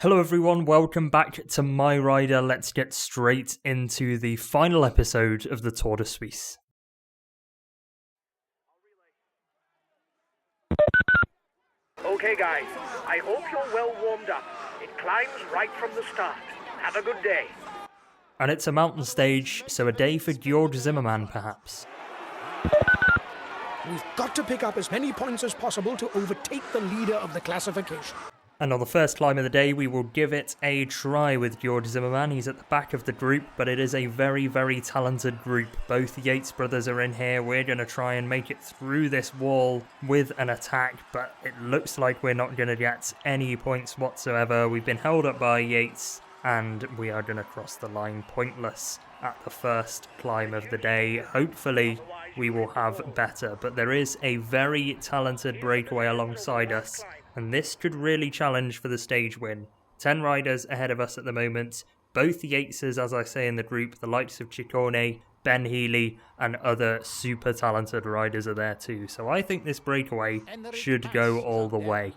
Hello everyone, welcome back to MyRider. Let's get straight into the final episode of the Tour de Suisse. Okay guys, I hope you're well warmed up. It climbs right from the start. Have a good day. And it's a mountain stage, so a day for Georg Zimmermann perhaps. We've got to pick up as many points as possible to overtake the leader of the classification. And on the first climb of the day, we will give it a try with Georg Zimmermann. He's at the back of the group, but it is a very, very talented group. Both Yates brothers are in here. We're going to try and make it through this wall with an attack, but it looks like we're not going to get any points whatsoever. We've been held up by Yates, and we are going to cross the line pointless at the first climb of the day. Hopefully, we will have better, but there is a very talented breakaway alongside us. And this could really challenge for the stage win. 10 riders ahead of us at the moment. Both the Yateses, as I say in the group, the likes of Ciccone, Ben Healy, and other super talented riders are there too. So I think this breakaway should go all the way.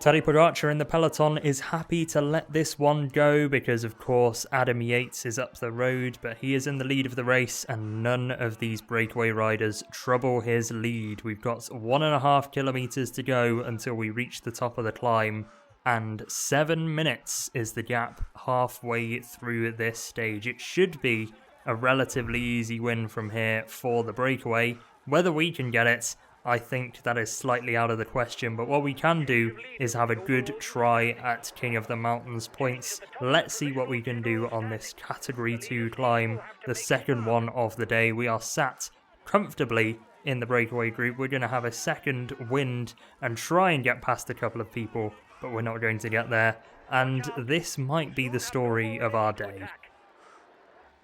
Tadej Pogacar in the peloton is happy to let this one go because, of course, Adam Yates is up the road, but he is in the lead of the race and none of these breakaway riders trouble his lead. We've got 1.5 kilometers to go until we reach the top of the climb, and 7 minutes is the gap halfway through this stage. It should be a relatively easy win from here for the breakaway. Whether we can get it, I think that is slightly out of the question, but what we can do is have a good try at King of the Mountains points. Let's see what we can do on this Category 2 climb, the second one of the day. We are sat comfortably in the breakaway group. We're going to have a second wind and try and get past a couple of people, but we're not going to get there, and this might be the story of our day.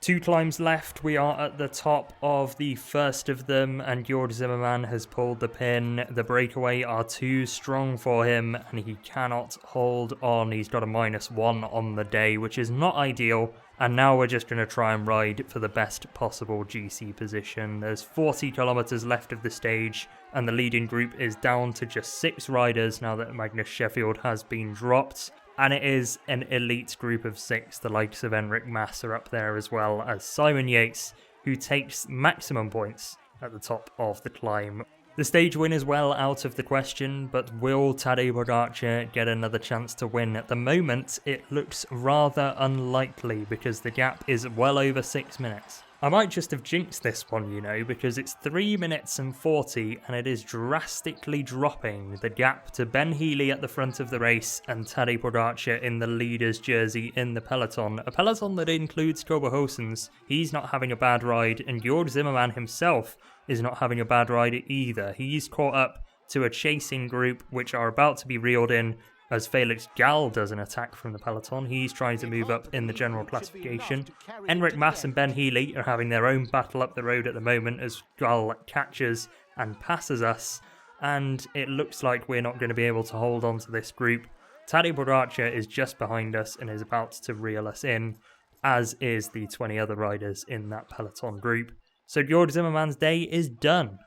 2 climbs left, we are at the top of the first of them, and Georg Zimmermann has pulled the pin. The breakaway are too strong for him, and he cannot hold on. He's got a -1 on the day, which is not ideal, and now we're just going to try and ride for the best possible GC position. There's 40 kilometers left of the stage, and the leading group is down to just 6 riders now that Magnus Sheffield has been dropped. And it is an elite group of 6. The likes of Enric Mas are up there, as well as Simon Yates, who takes maximum points at the top of the climb. The stage win is well out of the question, but will Tadej Pogacar get another chance to win? At the moment, it looks rather unlikely because the gap is well over 6 minutes. I might just have jinxed this one, you know, because it's 3 minutes and 40 and it is drastically dropping the gap to Ben Healy at the front of the race and Tadej Pogacar in the leader's jersey in the peloton. A peloton that includes Toby Hoesens. He's not having a bad ride, and Georg Zimmermann himself is not having a bad ride either. He's caught up to a chasing group which are about to be reeled in as Felix Gall does an attack from the peloton. He's trying to move up in the general classification. Enric Mas and Ben Healy are having their own battle up the road at the moment as Gall catches and passes us, and it looks like we're not going to be able to hold on to this group. Tadej Pogacar is just behind us and is about to reel us in, as is the 20 other riders in that peloton group. So Georg Zimmermann's day is done.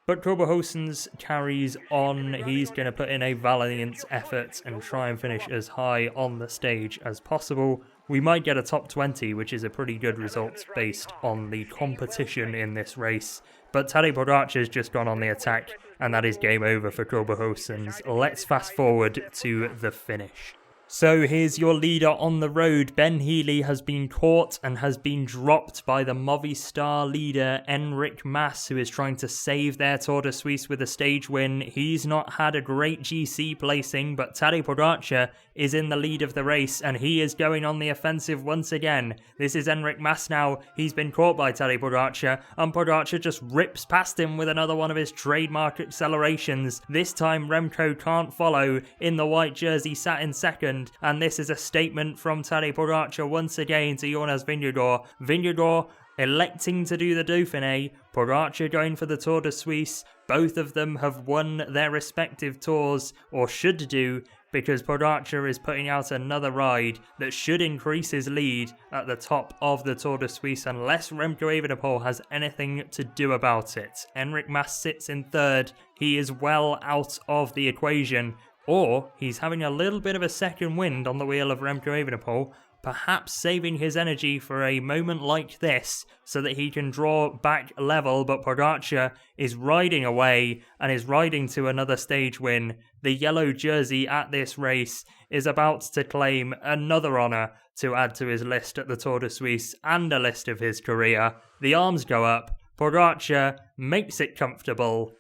But Toby Hoesens carries on. He's going to put in a valiant effort and try and finish as high on the stage as possible. We might get a top 20, which is a pretty good result based on the competition in this race. But Tadej Pogacar has just gone on the attack, and that is game over for Toby Hoesens. Let's fast forward to the finish. So here's your leader on the road. Ben Healy has been caught and has been dropped by the Movistar leader Enric Mas, who is trying to save their Tour de Suisse with a stage win. He's not had a great GC placing, but Tadej Pogacar is in the lead of the race and he is going on the offensive once again. This is Enric Mas now. He's been caught by Tadej Pogacar, and Pogacar just rips past him with another one of his trademark accelerations. This time Remco can't follow in the white jersey, sat in second. And this is a statement from Tadej Pogacar once again to Jonas Vingegaard. Vingegaard electing to do the Dauphiné, Pogacar going for the Tour de Suisse. Both of them have won their respective tours, or should do, because Pogacar is putting out another ride that should increase his lead at the top of the Tour de Suisse unless Remco Evenepoel has anything to do about it. Enric Mas sits in third. He is well out of the equation. or he's having a little bit of a second wind on the wheel of Remco Evenepoel, perhaps saving his energy for a moment like this so that he can draw back level, but Pogacar is riding away and is riding to another stage win. The yellow jersey at this race is about to claim another honour to add to his list at the Tour de Suisse and a list of his career. The arms go up, Pogacar makes it comfortable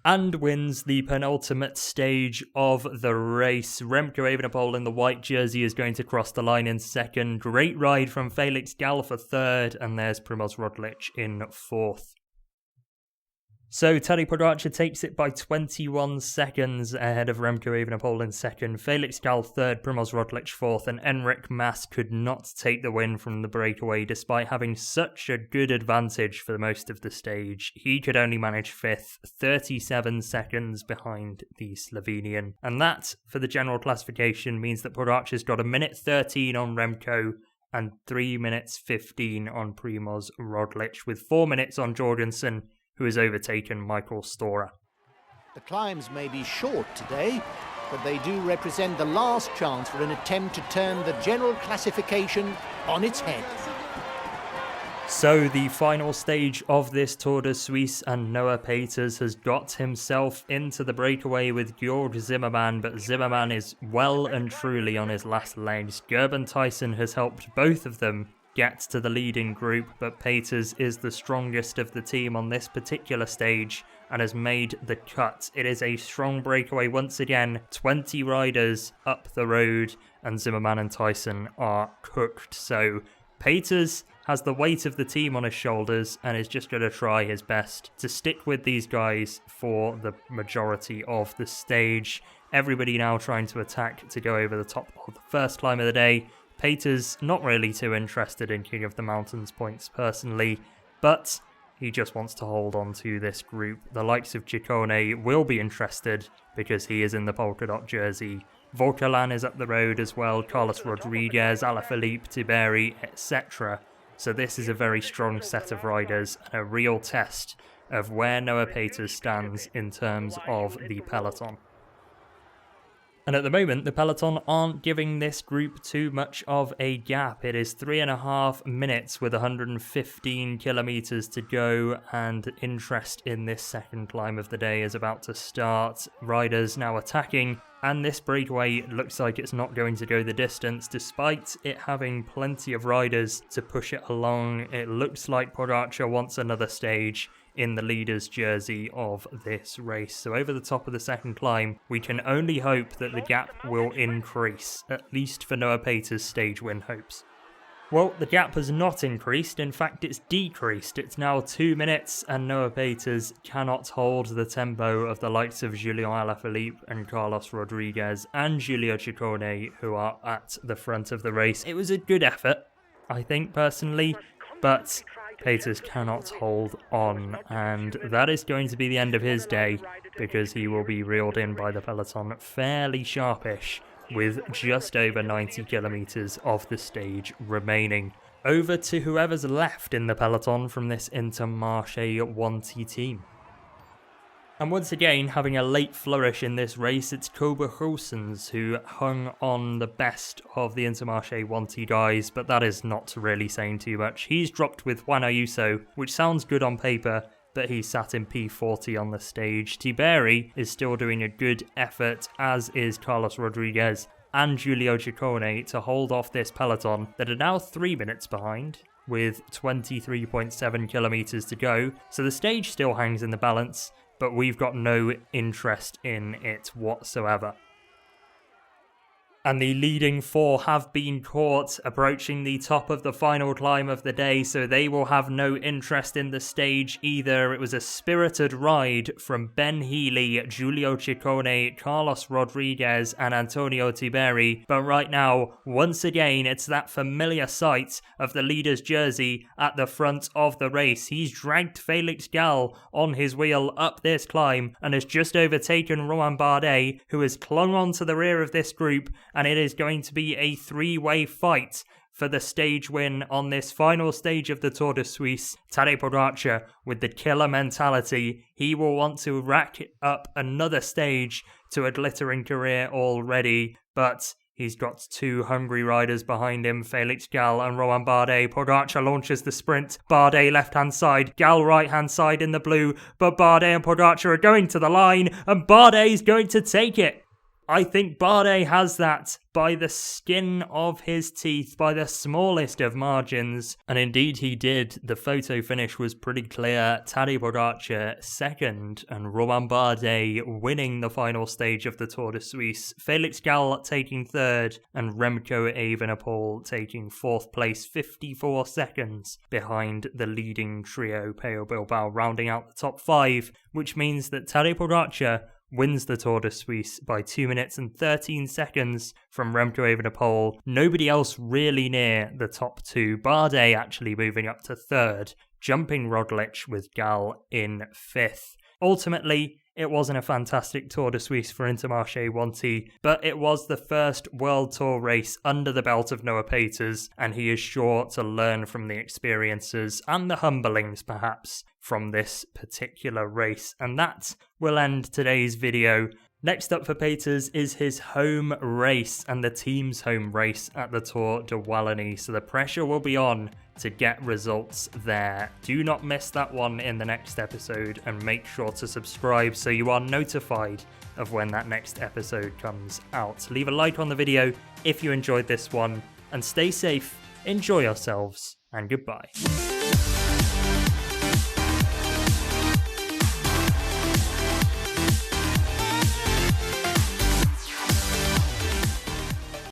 and wins the penultimate stage of the race. Remco Evenepoel in the white jersey is going to cross the line in second. Great ride from Felix Gall for third, and there's Primož Roglic in fourth. So Tadej Pogacar takes it by 21 seconds ahead of Remco Evenepoel in second, Felix Gall third, Primož Roglic fourth, and Enric Mas could not take the win from the breakaway despite having such a good advantage for most of the stage. He could only manage fifth, 37 seconds behind the Slovenian. And that, for the general classification, means that Pogacar's got 1:13 on Remco and 3:15 on Primož Roglic, with 4 minutes on Jorgensen, who has overtaken Michael Storer. The climbs may be short today, but they do represent the last chance for an attempt to turn the general classification on its head. So the final stage of this Tour de Suisse, and Noah Peeters has got himself into the breakaway with Georg Zimmermann, but Zimmermann is well and truly on his last legs. Gerben Tyson has helped both of them get to the leading group, but Peeters is the strongest of the team on this particular stage and has made the cut. It is a strong breakaway once again, 20 riders up the road, and Zimmermann and Tyson are cooked. So Peeters has the weight of the team on his shoulders and is just going to try his best to stick with these guys for the majority of the stage. Everybody now trying to attack to go over the top of the first climb of the day. Peeters not really too interested in King of the Mountains points personally, but he just wants to hold on to this group. The likes of Ciccone will be interested because he is in the polka dot jersey. Vauquelin is up the road as well, Carlos Rodriguez, Alaphilippe, Tiberi, etc. So this is a very strong set of riders and a real test of where Noah Peeters stands in terms of the peloton. And at the moment, the peloton aren't giving this group too much of a gap. It is 3.5 minutes with 115 kilometers to go, and interest in this second climb of the day is about to start. Riders now attacking, and this breakaway looks like it's not going to go the distance, despite it having plenty of riders to push it along. It looks like Pogacar wants another stage in the leader's jersey of this race. So over the top of the second climb, we can only hope that the gap will increase, at least for Noah Peeters' stage win hopes. Well, the gap has not increased, in fact it's decreased. It's now 2 minutes and Noah Peeters cannot hold the tempo of the likes of Julien Alaphilippe and Carlos Rodriguez and Giulio Ciccone, who are at the front of the race. It was a good effort, I think personally, but Peeters cannot hold on, and that is going to be the end of his day because he will be reeled in by the peloton fairly sharpish with just over 90 kilometers of the stage remaining. Over to whoever's left in the peloton from this Intermarché Wanty team. And once again, having a late flourish in this race, it's Kobe Goossens who hung on the best of the Intermarché Wanty guys, but that is not really saying too much. He's dropped with Juan Ayuso, which sounds good on paper, but he sat in P40 on the stage. Tiberi is still doing a good effort, as is Carlos Rodriguez and Giulio Ciccone, to hold off this peloton that are now 3 minutes behind, with 23.7 kilometers to go. So the stage still hangs in the balance, but we've got no interest in it whatsoever. And the leading four have been caught approaching the top of the final climb of the day, so they will have no interest in the stage either. It was a spirited ride from Ben Healy, Giulio Ciccone, Carlos Rodriguez and Antonio Tiberi, but right now, once again, it's that familiar sight of the leader's jersey at the front of the race. He's dragged Felix Gall on his wheel up this climb and has just overtaken Romain Bardet, who has clung on to the rear of this group, and it is going to be a three-way fight for the stage win on this final stage of the Tour de Suisse. Tadej Pogacar, with the killer mentality, he will want to rack up another stage to a glittering career already, but he's got two hungry riders behind him, Felix Gall and Romain Bardet. Pogacar launches the sprint. Bardet left-hand side, Gall right-hand side in the blue, but Bardet and Pogacar are going to the line, and Bardet's going to take it. I think Bardet has that by the skin of his teeth, by the smallest of margins. And indeed he did. The photo finish was pretty clear. Tadej Pogacar second and Romain Bardet winning the final stage of the Tour de Suisse. Felix Gall taking third and Remco Evenepoel taking fourth place, 54 seconds behind the leading trio, Pello Bilbao rounding out the top five, which means that Tadej Pogacar wins the Tour de Suisse by 2 minutes and 13 seconds from Remco Evenepoel. Nobody else really near the top two. Bardet actually moving up to third, jumping Roglic with Gall in fifth. Ultimately, it wasn't a fantastic Tour de Suisse for Intermarché Wanty, but it was the first World Tour race under the belt of Noah Peeters, and he is sure to learn from the experiences and the humblings, perhaps, from this particular race. And that will end today's video. Next up for Peeters is his home race and the team's home race at the Tour de Wallonie, so the pressure will be on to get results there. Do not miss that one in the next episode, and make sure to subscribe so you are notified of when that next episode comes out. Leave a like on the video if you enjoyed this one, and stay safe, enjoy yourselves, and goodbye.